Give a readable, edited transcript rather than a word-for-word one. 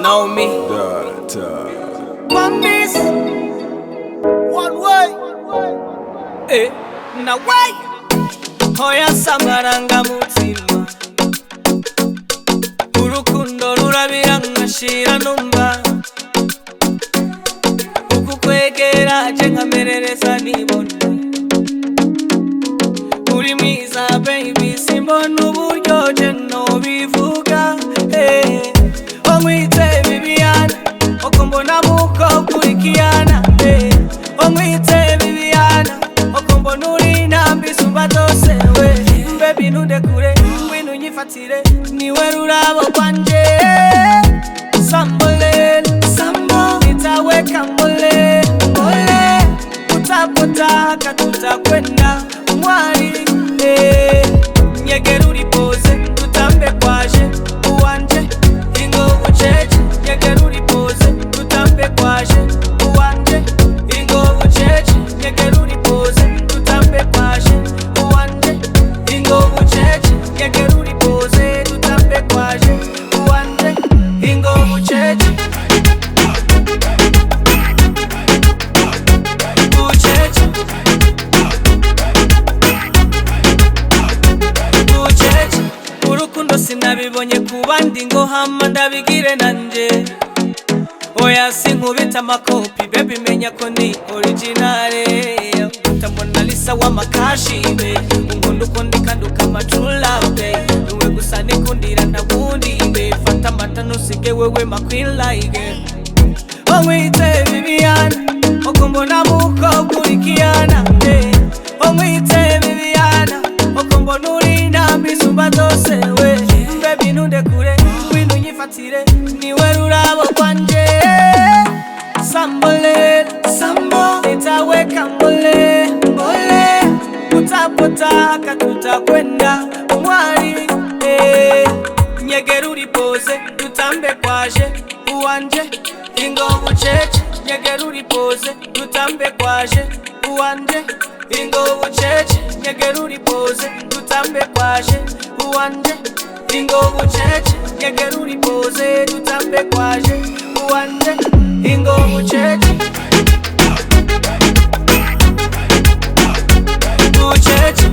Know me. One miss, one way. Now why? Hoya samaranga mutima. Urukundo rurabira nkashira numva. Ukukwegera je nkamerereza nibona. Uri mwiza baby simbona uburyo je nobivuga. Omwite Viviana, okombona muko kurikiana. Omwite Viviana, okombona uri nambi sumba dose we. Baby nude kure, winu nyifatire, niwe rurabo kwanje. Sambole, sambo, nitawe kambole, mole. Utapota katuta kwenda mwari. Nyegera uri pose, tutambe kwaje, uwanje. Ingo ucheche, nyegera uri pose, tutambe kwaje, uwanje. Ingo ucheche, nyegera uri pose, tutambe kwaje, uwanje. Ingo ucheche, nyegera uri pose, tutambe kwaje, uwanje. Ingo ucheche. Urukundo sinabibonye kubandi ngo hama ndabigire nanje. Oya sinkubita amakopi baby menya ko ni originale. Utamona lisa wa makashime, ungondo uko ndikanduka true love. Niwe gusa nikundira ndabundi ibe, fata mata nusige wewe ma queen like. Omwite Viviana, okombona muko kurikiana. Omwite Viviana, okombona uri nambi sumba dose we. Baby nude kure, winu nyifatire, niwe rurabo kwanje. Sambole, sambo, nitawe kambole, mbole. Utapota katuta kwenda mwari. Nyegera uri pose, tutambe kwaje, uwanje. Ingo ucheche, nyegera uri pose, tutambe kwaje, uwanje. Ingo ucheche, nyegera uri pose, tutambe kwaje, uwanje. Ingo ucheche, nyegera uri pose, tutambe kwaje, uwanje. Ingo ucheche, ucheche.